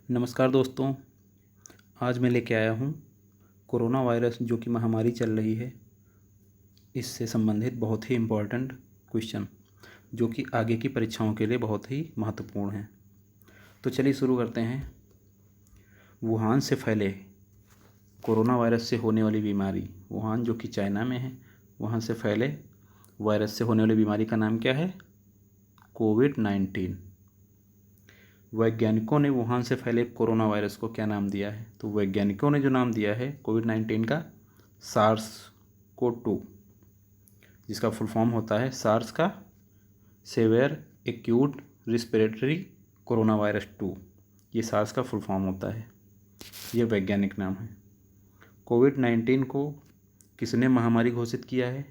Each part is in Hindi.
नमस्कार दोस्तों। आज मैं लेके आया हूँ कोरोना वायरस जो कि महामारी चल रही है, इससे संबंधित बहुत ही इम्पोर्टेंट क्वेश्चन जो कि आगे की परीक्षाओं के लिए बहुत ही महत्वपूर्ण हैं। तो चलिए शुरू करते हैं। वुहान से फैले कोरोना वायरस से होने वाली बीमारी, वुहान जो कि चाइना में है, वहाँ से फैले वायरस से होने वाली बीमारी का नाम क्या है? कोविड-19। वैज्ञानिकों ने वुहान से फैले कोरोना वायरस को क्या नाम दिया है? तो वैज्ञानिकों ने जो नाम दिया है कोविड-19 का, सार्स को 2, जिसका फुल फॉर्म होता है सार्स का severe acute respiratory corona virus 2। ये सार्स का फुल फॉर्म होता है, ये वैज्ञानिक नाम है। कोविड-19 को किसने महामारी घोषित किया है?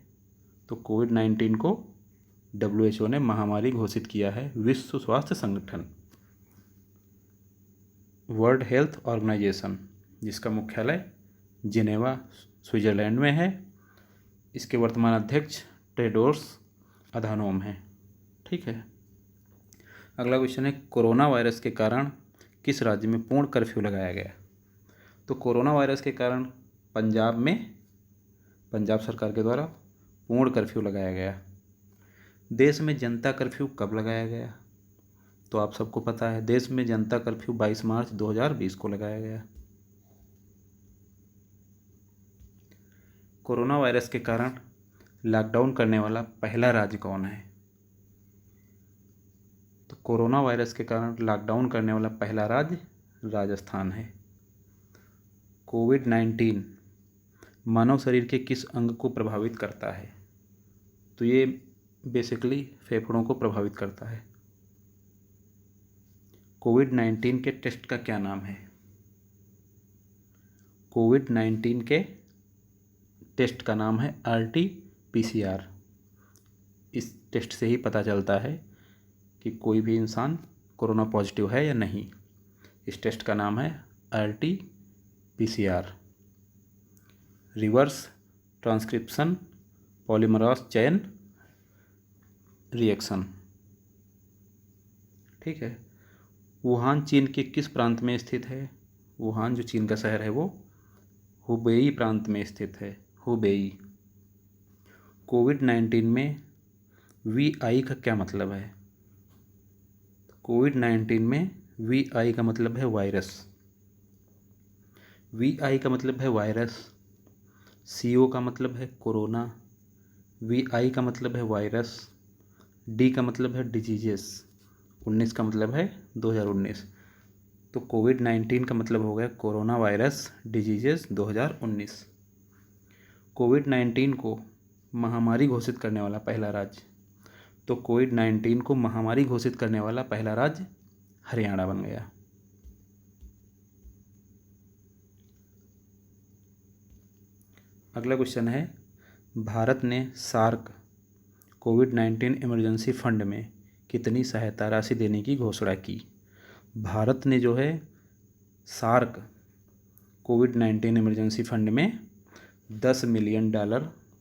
तो कोविड-19 को WHO ने महामारी घोषित किया है, विश्व स्वास्थ्य संगठन, वर्ल्ड हेल्थ ऑर्गेनाइजेशन, जिसका मुख्यालय जिनेवा स्विट्ज़रलैंड में है। इसके वर्तमान अध्यक्ष टेड्रोस अधानोम है। ठीक है। अगला क्वेश्चन है, कोरोना वायरस के कारण किस राज्य में पूर्ण कर्फ्यू लगाया गया? तो कोरोना वायरस के कारण पंजाब सरकार के द्वारा पूर्ण कर्फ्यू लगाया गया। देश में जनता कर्फ्यू कब लगाया गया? तो आप सबको पता है, देश में जनता कर्फ्यू 22 मार्च 2020 को लगाया गया। कोरोना वायरस के कारण लॉकडाउन करने वाला पहला राज्य कौन है? तो कोरोना वायरस के कारण लॉकडाउन करने वाला पहला राज्य राजस्थान है। कोविड-19 मानव शरीर के किस अंग को प्रभावित करता है? तो ये बेसिकली फेफड़ों को प्रभावित करता है। कोविड-19 के टेस्ट का क्या नाम है? कोविड-19 के टेस्ट का नाम है RT-PCR। इस टेस्ट से ही पता चलता है कि कोई भी इंसान कोरोना पॉजिटिव है या नहीं। इस टेस्ट का नाम है RT-PCR, reverse transcription polymerase chain reaction. ठीक है। वुहान चीन के किस प्रांत में स्थित है? वुहान जो चीन का शहर है वो हुबेई प्रांत में स्थित है, हुबेई। कोविड-19 में VI का क्या मतलब है? कोविड-19 में VI का मतलब है वायरस। VI का मतलब है वायरस, CO का मतलब है कोरोना, VI का मतलब है वायरस, D का मतलब है डिजीजेस, 19 का मतलब है 2019। तो कोविड-19 का मतलब हो गया कोरोना वायरस डिजीजेस 2019। कोविड-19 को महामारी घोषित करने वाला पहला राज्य, तो कोविड-19 को महामारी घोषित करने वाला पहला राज्य हरियाणा बन गया। अगला क्वेश्चन है, भारत ने सार्क कोविड-19 इमरजेंसी फंड में कितनी सहायता राशि देने की घोषणा की? भारत ने जो है सार्क कोविड-19 इमरजेंसी फंड में $10 मिलियन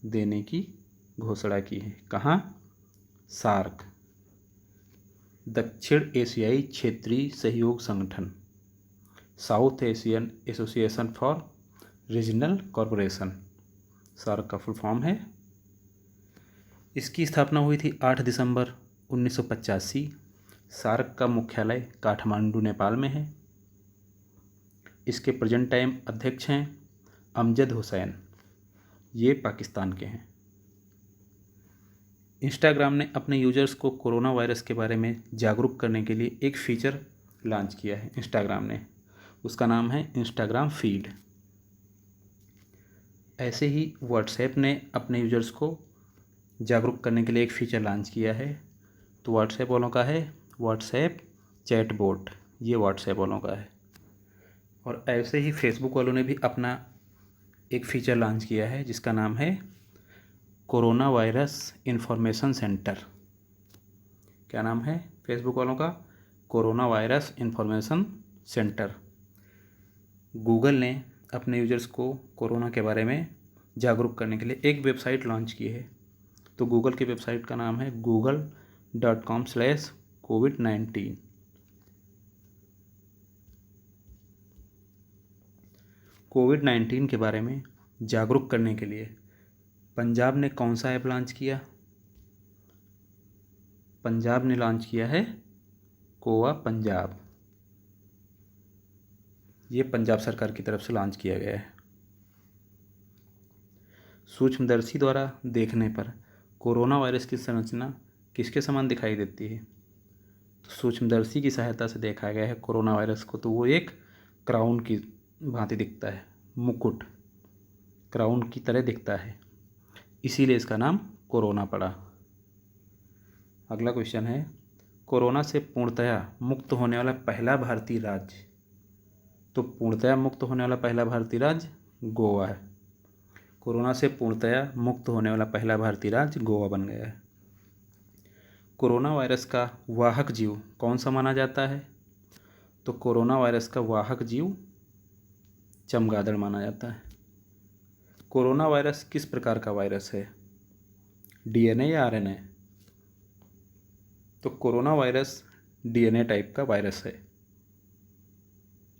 देने की घोषणा की है। कहाँ? सार्क, दक्षिण एशियाई क्षेत्रीय सहयोग संगठन, South Asian Association for Regional Corporation, SAARC का फुल फॉर्म है। इसकी स्थापना हुई थी 8 दिसंबर 1985। सार्क का मुख्यालय काठमांडू नेपाल में है। इसके प्रेजेंट टाइम अध्यक्ष हैं अमजद हुसैन, ये पाकिस्तान के हैं। इंस्टाग्राम ने अपने यूजर्स को कोरोना वायरस के बारे में जागरूक करने के लिए एक फीचर लॉन्च किया है इंस्टाग्राम ने, उसका नाम है इंस्टाग्राम फीड। ऐसे ही व्हाट्सएप ने अपने यूजर्स को जागरूक करने के लिए एक फ़ीचर लॉन्च किया है। तो व्हाट्सएप वालों का है व्हाट्सएप चैटबॉट, ये व्हाट्सएप वालों का है। और ऐसे ही फेसबुक वालों ने भी अपना एक फ़ीचर लॉन्च किया है जिसका नाम है कोरोना वायरस इंफॉर्मेशन सेंटर। क्या नाम है फेसबुक वालों का? Corona virus information centre. Google ने अपने यूजर्स को कोरोना के बारे में जागरूक करने के लिए एक वेबसाइट लॉन्च की है। तो गूगल की वेबसाइट का नाम है google.com/covid19। कोविड-19 के बारे में जागरूक करने के लिए पंजाब ने कौन सा ऐप लॉन्च किया? पंजाब ने लॉन्च किया है कोवा पंजाब। ये पंजाब सरकार की तरफ से लॉन्च किया गया है। सूक्ष्मदर्शी द्वारा देखने पर कोरोना वायरस की संरचना किसके समान दिखाई देती है? तो सूक्ष्मदर्शी की सहायता से देखा गया है कोरोना वायरस को, तो वो एक क्राउन की भांति दिखता है, मुकुट क्राउन की तरह दिखता है, इसीलिए इसका नाम कोरोना पड़ा। अगला क्वेश्चन है, कोरोना से पूर्णतया मुक्त होने वाला पहला भारतीय राज्य? तो पूर्णतया मुक्त होने वाला पहला भारतीय राज्य गोवा है। कोरोना से पूर्णतया मुक्त होने वाला पहला भारतीय राज्य गोवा बन गया है। कोरोना वायरस का वाहक जीव कौन सा माना जाता है? तो कोरोना वायरस का वाहक जीव चमगादड़ माना जाता है। कोरोना वायरस किस प्रकार का वायरस है? डीएनए या आरएनए? तो कोरोना वायरस डीएनए टाइप का वायरस है।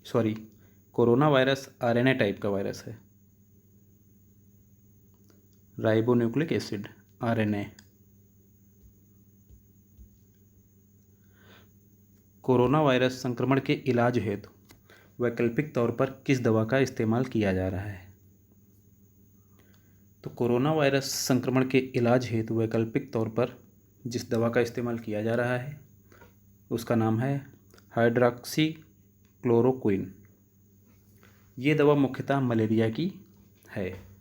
Sorry, corona virus RNA type का वायरस है। Ribonucleic acid, RNA. Corona virus संक्रमण के इलाज हेतु वैकल्पिक तौर पर किस दवा का इस्तेमाल किया जा रहा है? तो कोरोना वायरस संक्रमण के इलाज हेतु वैकल्पिक तौर पर जिस दवा का इस्तेमाल किया जा रहा है उसका नाम है हाइड्रॉक्सी क्लोरोक्विन। ये दवा मुख्यतः मलेरिया की है।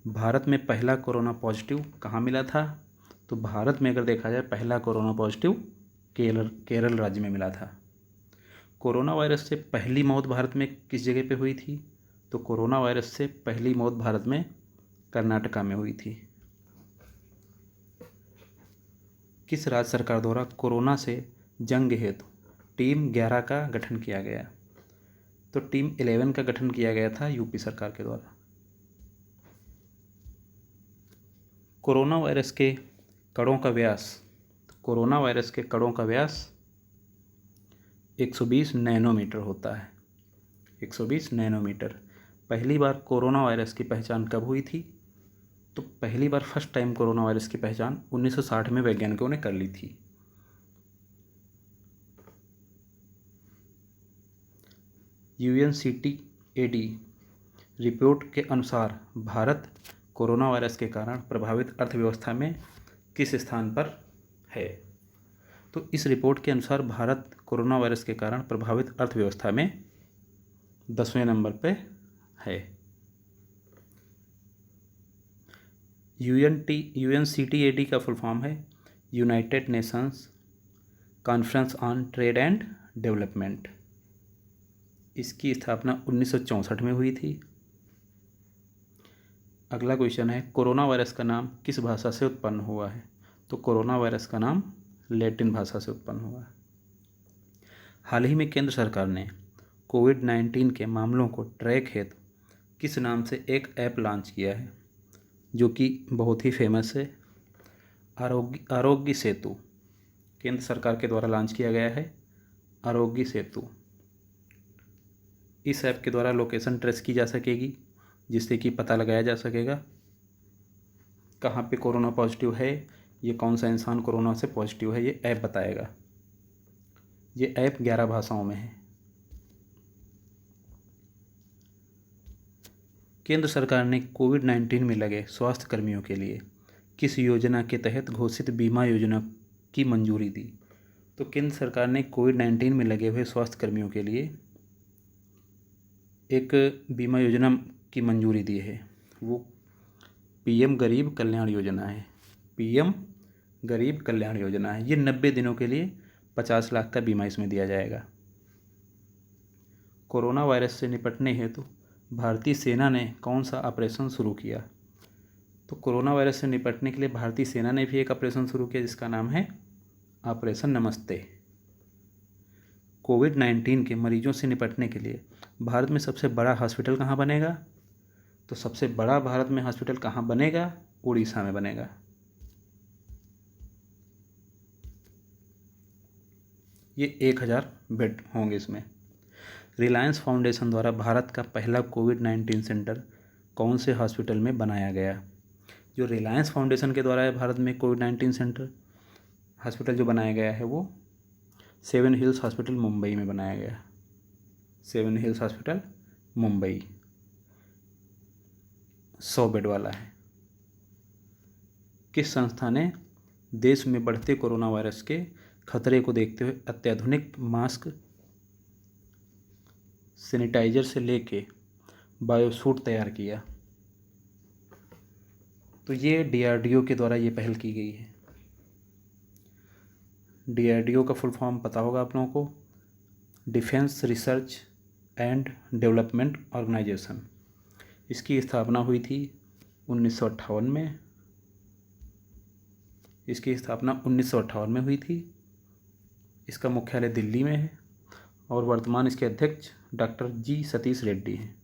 भारत में पहला कोरोना पॉजिटिव कहाँ मिला था? तो भारत में अगर देखा जाए पहला कोरोना पॉजिटिव केरल राज्य में मिला था। कोरोना वायरस से पहली मौत भारत में किस जगह पे हुई थी? तो कोरोना वायरस से पहली मौत भारत में कर्नाटका में हुई थी। किस राज्य सरकार द्वारा कोरोना से जंग हेतु टीम 11 का गठन किया गया? तो टीम 11 का गठन किया गया था यूपी सरकार के द्वारा। कोरोना वायरस के कणों का व्यास, कोरोना वायरस के कणों का व्यास 120 नैनोमीटर होता है। 120 नैनोमीटर। पहली बार कोरोना वायरस की पहचान कब हुई थी? तो पहली बार फर्स्ट टाइम कोरोना वायरस की पहचान 1960 में वैज्ञानिकों ने कर ली थी। UNCTAD रिपोर्ट के अनुसार भारत कोरोना वायरस के कारण प्रभावित अर्थव्यवस्था में किस स्थान पर है? तो इस रिपोर्ट के अनुसार भारत कोरोना वायरस के कारण प्रभावित अर्थव्यवस्था में 10वें नंबर पे है। UNCTAD का फुल फॉर्म है United Nations conference on trade and development. इसकी स्थापना 1964 में हुई थी। अगला क्वेश्चन है, कोरोना वायरस का नाम किस भाषा से उत्पन्न हुआ है? तो कोरोना वायरस का नाम लैटिन भाषा से उत्पन्न हुआ है। हाल ही में केंद्र सरकार ने कोविड-19 के मामलों को ट्रैक हेतु किस नाम से एक ऐप लॉन्च किया है, जो कि बहुत ही फेमस है? आरोग्य सेतु। केंद्र सरकार के द्वारा लॉन्च किया गया है आरोग्य सेतु। इस ऐप के द्वारा लोकेशन ट्रेस की जा सकेगी, जिससे कि पता लगाया जा सकेगा कहाँ पे कोरोना पॉजिटिव है, ये कौन सा इंसान कोरोना से पॉजिटिव है, ये ऐप बताएगा। ये ऐप 11 भाषाओं में है। केंद्र सरकार ने कोविड-19 में लगे स्वास्थ्य कर्मियों के लिए किस योजना के तहत घोषित बीमा योजना की मंजूरी दी? तो केंद्र सरकार ने कोविड-19 में लगे हुए स्वास्थ्य कर्मियों के लिए एक बीमा योजना की मंजूरी दी है। वो PM गरीब कल्याण योजना है। PM गरीब कल्याण योजना है। ये 90 दिनों के लिए 50 लाख का बीमा इसमें दिया जाएगा। कोरोना वायरस से निपटने हेतु भारतीय सेना ने कौन सा ऑपरेशन शुरू किया? तो कोरोना वायरस से निपटने के लिए भारतीय सेना ने भी एक ऑपरेशन शुरू किया, जिसका नाम है ऑपरेशन नमस्ते। कोविड-19 के मरीजों से निपटने के लिए भारत में सबसे बड़ा हॉस्पिटल कहाँ बनेगा? तो सबसे बड़ा भारत में हॉस्पिटल कहाँ बनेगा? उड़ीसा में बनेगा। ये 1000 बेड होंगे इसमें। रिलायंस फाउंडेशन द्वारा भारत का पहला कोविड-19 सेंटर कौन से हॉस्पिटल में बनाया गया? जो रिलायंस फाउंडेशन के द्वारा भारत में कोविड-19 सेंटर हॉस्पिटल जो बनाया गया है वो सेवन हिल्स हॉस्पिटल मुंबई में बनाया गया। Seven hills hospital Mumbai 100 bed वाला है। किस संस्था ने देश में बढ़ते कोरोना वायरस के खतरे को देखते हुए अत्याधुनिक मास्क, सैनिटाइजर से लेके बायोसूट तैयार किया? तो ये DRDO के द्वारा ये पहल की गई है। DRDO का फुल फॉर्म पता होगा आप लोगों को, Defence Research and Development Organisation. इसकी स्थापना हुई थी 1958 में। इसकी स्थापना 1958 में हुई थी। इसका मुख्यालय दिल्ली में है और वर्तमान इसके अध्यक्ष डॉक्टर G सतीश रेड्डी हैं।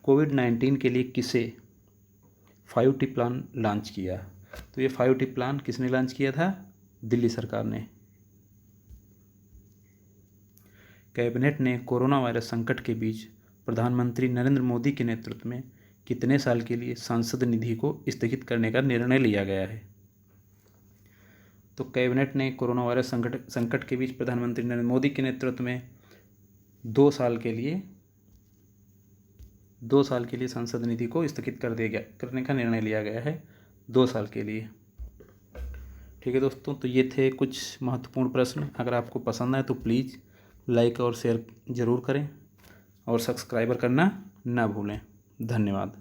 कोविड-19 के लिए किसे 5T प्लान लॉन्च किया? तो ये 5T प्लान किसने लॉन्च किया था? दिल्ली सरकार ने। कैबिनेट ने कोरोना वायरस संकट के बीच प्रधानमंत्री नरेंद्र मोदी के नेतृत्व में कितने साल के लिए सांसद निधि को स्थगित करने का निर्णय लिया गया है? तो कैबिनेट ने कोरोना वायरस संकट के बीच प्रधानमंत्री नरेंद्र मोदी के नेतृत्व में 2 साल के लिए सांसद निधि को स्थगित करने का निर्णय लिया गया है 2 साल के लिए। ठीक है दोस्तों, तो ये थे कुछ महत्वपूर्ण प्रश्न। अगर आपको पसंद आए तो प्लीज़ लाइक और शेयर ज़रूर करें और सब्सक्राइबर करना ना भूलें। धन्यवाद।